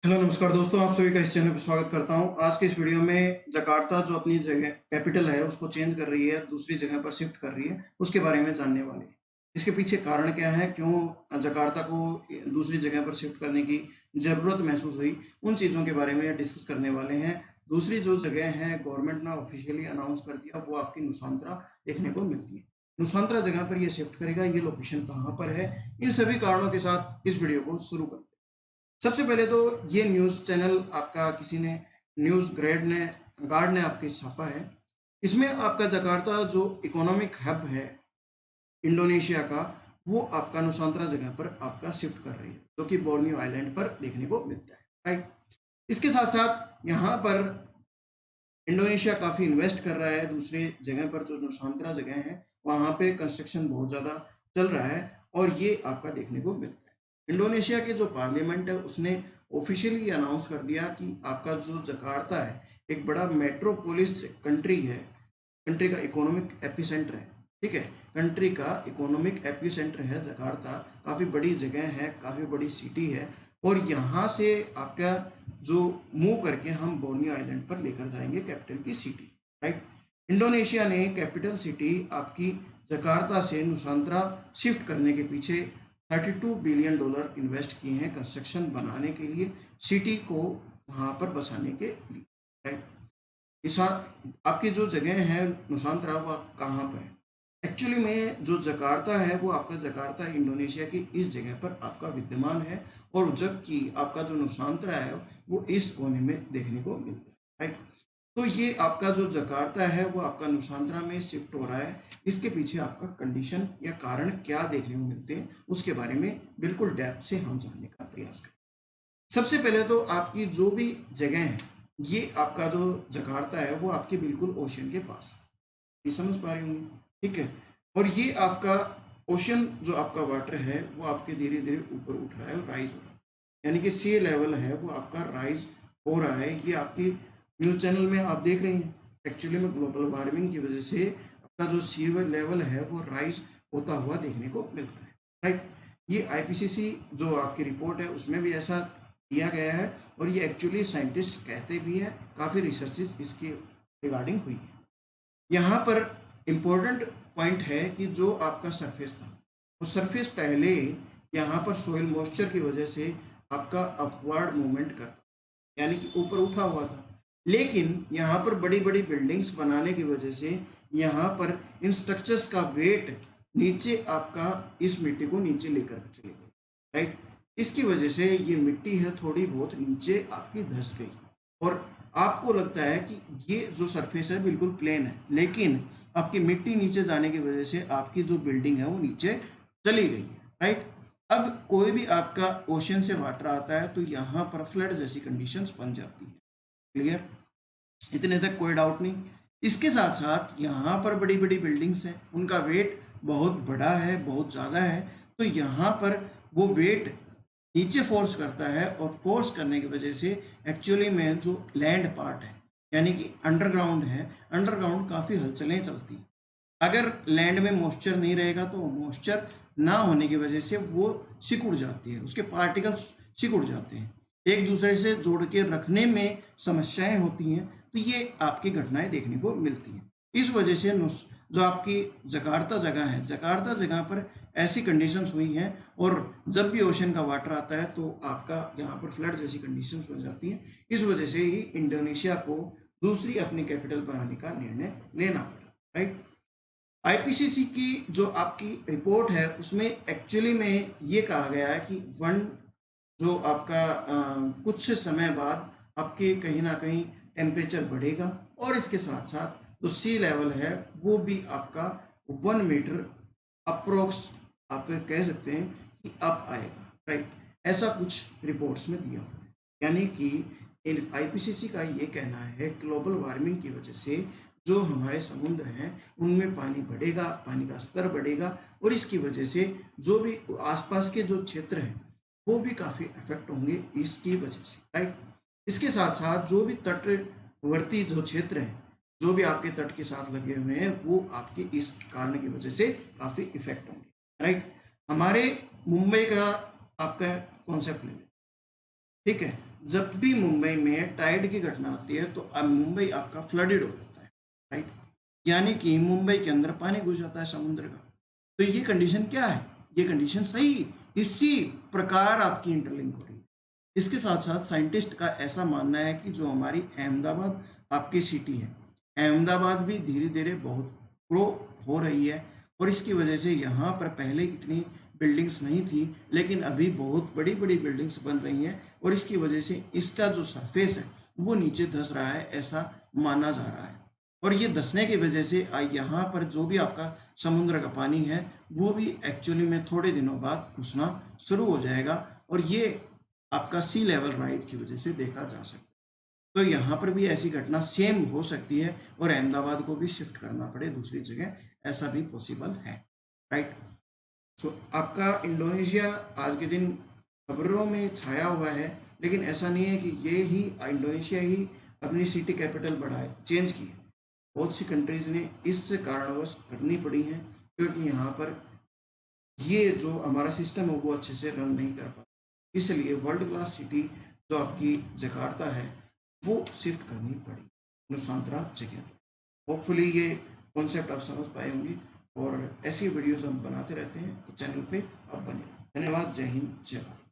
Hello नमस्कार दोस्तों, आप सभी का इस चैनल पर स्वागत करता हूं। आज के इस वीडियो में जकार्ता जो अपनी जगह कैपिटल है उसको चेंज कर रही है, दूसरी जगह पर शिफ्ट कर रही है, उसके बारे में जानने वाले हैं। इसके पीछे कारण क्या है, क्यों जकार्ता को दूसरी जगह पर शिफ्ट करने की ज़रूरत महसूस हुई, उन चीज़ों के बारे में डिस्कस करने वाले हैं। दूसरी जो जगह है गवर्नमेंट ने ऑफिशियली अनाउंस कर दिया, वो आपकी नुसांतरा देखने को मिलती है। नुसांतरा जगह पर ये शिफ्ट करेगा, ये लोकेशन कहाँ पर है, इन सभी कारणों के साथ इस वीडियो को शुरू करते हैं। सबसे पहले तो ये न्यूज़ चैनल आपका किसी ने न्यूज़ गार्ड ने आपके छापा है। इसमें आपका जकार्ता जो इकोनॉमिक हब है इंडोनेशिया का, वो आपका नुसांतरा जगह पर आपका शिफ्ट कर रही है, जो कि बोर्नियो आइलैंड पर देखने को मिलता है, राइट। इसके साथ साथ यहाँ पर इंडोनेशिया काफ़ी इन्वेस्ट कर रहा है दूसरी जगह पर, जो नुसांतरा जगह है वहाँ पे कंस्ट्रक्शन बहुत ज़्यादा चल रहा है और ये आपका देखने को मिलता है। इंडोनेशिया के जो पार्लियामेंट है उसने ऑफिशियली अनाउंस कर दिया कि आपका जो जकार्ता है एक बड़ा मेट्रोपोलिस कंट्री है, कंट्री का इकोनॉमिक एपिसेंटर है, ठीक है। कंट्री का इकोनॉमिक एपिसेंटर है जकार्ता, काफ़ी बड़ी जगह है, काफ़ी बड़ी सिटी है और यहाँ से आपका जो मूव करके हम बोर्नियो आइलैंड पर लेकर जाएंगे कैपिटल की सिटी, राइट। इंडोनेशिया ने कैपिटल सिटी आपकी जकार्ता से नुसांतरा शिफ्ट करने के पीछे $32 बिलियन इन्वेस्ट किए हैं कंस्ट्रक्शन बनाने के लिए, सिटी को वहाँ पर बसाने के लिए, राइट। इस आपकी जो जगह है नुसांतरा वह कहाँ पर है? एक्चुअली में जो जकार्ता है वो आपका जकार्ता इंडोनेशिया की इस जगह पर आपका विद्यमान है और जबकि आपका जो नुसांतरा है वो इस कोने में देखने को मिलता है, राइट। तो ये आपका जो जकार्ता है वो आपका नुसांतरा में शिफ्ट हो रहा है। इसके पीछे आपका कंडीशन या कारण क्या देखने को मिलते हैं उसके बारे में बिल्कुल डेप्थ से हम जानने का प्रयास करें। सबसे पहले तो आपकी जो भी जगह है, ये आपका जो जकार्ता है वो आपके बिल्कुल ओशन के पास है, ये समझ पा रहे होंगे, ठीक है। और ये आपका ओशन जो आपका वाटर है वो आपके धीरे धीरे ऊपर उठ रहा है और राइज हो रहा है, यानी कि सी लेवल है वो आपका राइज हो रहा है। ये आपकी न्यूज़ चैनल में आप देख रहे हैं। एक्चुअली में ग्लोबल वार्मिंग की वजह से आपका जो सी लेवल है वो राइज होता हुआ देखने को मिलता है, राइट। ये आईपीसीसी जो आपकी रिपोर्ट है उसमें भी ऐसा दिया गया है और ये एक्चुअली साइंटिस्ट कहते भी हैं, काफ़ी रिसर्चेज इसके रिगार्डिंग हुई है। यहाँ पर इम्पोर्टेंट पॉइंट है कि जो आपका सरफेस था, वो सरफेस पहले यहाँ पर सोइल मॉइस्चर की वजह से आपका अपवर्ड मूवमेंट करता, यानी कि ऊपर उठा हुआ था। लेकिन यहाँ पर बड़ी-बड़ी बिल्डिंग्स बनाने की वजह से यहाँ पर इन स्ट्रक्चर्स का वेट नीचे आपका इस मिट्टी को नीचे लेकर चले गए, राइट। इसकी वजह से ये मिट्टी है थोड़ी बहुत नीचे आपकी धँस गई और आपको लगता है कि ये जो सरफेस है बिल्कुल प्लेन है, लेकिन आपकी मिट्टी नीचे जाने की वजह से आपकी जो बिल्डिंग है वो नीचे चली गई है, राइट। अब कोई भी आपका ओशन से वाटर आता है तो यहाँ पर फ्लड जैसी कंडीशंस बन जाती है, क्लियर, इतने तक कोई डाउट नहीं। इसके साथ साथ यहाँ पर बड़ी बड़ी बिल्डिंग्स हैं, उनका वेट बहुत बड़ा है, बहुत ज़्यादा है, तो यहाँ पर वो वेट नीचे फोर्स करता है और फोर्स करने की वजह से एक्चुअली में जो लैंड पार्ट है यानी कि अंडरग्राउंड है, अंडरग्राउंड काफ़ी हलचलें चलती हैं। अगर लैंड में मॉइस्चर नहीं रहेगा तो मॉइस्चर ना होने की वजह से वो सिकुड़ जाती है, उसके पार्टिकल्स सिकुड़ जाते हैं, एक दूसरे से जोड़ के रखने में समस्याएं होती हैं, तो ये आपकी घटनाएं देखने को मिलती हैं। इस वजह से जो आपकी जकार्ता जगह है, जकार्ता जगह पर ऐसी कंडीशंस हुई हैं और जब भी ओशन का वाटर आता है तो आपका यहाँ पर फ्लड जैसी कंडीशंस बन जाती हैं। इस वजह से ही इंडोनेशिया को दूसरी अपनी कैपिटल बनाने का निर्णय लेना पड़ा, राइट। आईपीसीसी की जो आपकी रिपोर्ट है उसमें एक्चुअली में ये कहा गया है कि वन जो आपका कुछ समय बाद आपके कहीं ना कहीं टेम्परेचर बढ़ेगा और इसके साथ साथ जो सी लेवल है वो भी आपका 1 मीटर अप्रोक्स आप कह सकते हैं कि अप आएगा, राइट। ऐसा कुछ रिपोर्ट्स में दिया हुआ है, यानी कि इन आईपीसीसी का ये कहना है ग्लोबल वार्मिंग की वजह से जो हमारे समुद्र हैं उनमें पानी बढ़ेगा, पानी का स्तर बढ़ेगा और इसकी वजह से जो भी आसपास के जो क्षेत्र हैं वो भी काफ़ी अफेक्ट होंगे इसकी वजह से, राइट। इसके साथ साथ जो भी तटवर्ती जो क्षेत्र हैं, जो भी आपके तट के साथ लगे हुए हैं वो आपके इस कारण की वजह से काफ़ी इफेक्ट होंगे, राइट। हमारे मुंबई का आपका कॉन्सेप्ट ले लें, ठीक है। जब भी मुंबई में टाइड की घटना आती है तो अब मुंबई आपका फ्लडेड हो जाता है, राइट। यानी कि मुंबई के अंदर पानी घुस जाता है समुद्र का। तो ये कंडीशन क्या है? ये कंडीशन सही इसी प्रकार आपकी इंटरलिंक हो रही है। इसके साथ साथ साइंटिस्ट का ऐसा मानना है कि जो हमारी अहमदाबाद आपकी सिटी है, अहमदाबाद भी धीरे धीरे बहुत ग्रो हो रही है और इसकी वजह से यहाँ पर पहले इतनी बिल्डिंग्स नहीं थी, लेकिन अभी बहुत बड़ी बड़ी बिल्डिंग्स बन रही हैं और इसकी वजह से इसका जो सरफेस है वो नीचे धंस रहा है, ऐसा माना जा रहा है। और ये धंसने की वजह से यहाँ पर जो भी आपका समुद्र का पानी है वो भी एक्चुअली में थोड़े दिनों बाद घुसना शुरू हो जाएगा और ये आपका सी लेवल राइज की वजह से देखा जा सकता है। तो यहाँ पर भी ऐसी घटना सेम हो सकती है और अहमदाबाद को भी शिफ्ट करना पड़े दूसरी जगह, ऐसा भी पॉसिबल है, राइट। सो आपका इंडोनेशिया आज के दिन खबरों में छाया हुआ है, लेकिन ऐसा नहीं है कि ये ही इंडोनेशिया ही अपनी सिटी कैपिटल बढ़ाए चेंज की है। बहुत सी कंट्रीज ने इस कारणवश करनी पड़ी हैं क्योंकि यहाँ पर ये जो हमारा सिस्टम है वो अच्छे से रन नहीं कर पाता, इसलिए वर्ल्ड क्लास सिटी जो आपकी जकार्ता है वो शिफ्ट करनी पड़ी नुसांतरा जगह पर। होपफुली ये कॉन्सेप्ट आप समझ पाए होंगे और ऐसी वीडियोस हम बनाते रहते हैं, तो चैनल पे आप बने रहें। धन्यवाद। जय हिंद, जय भारत।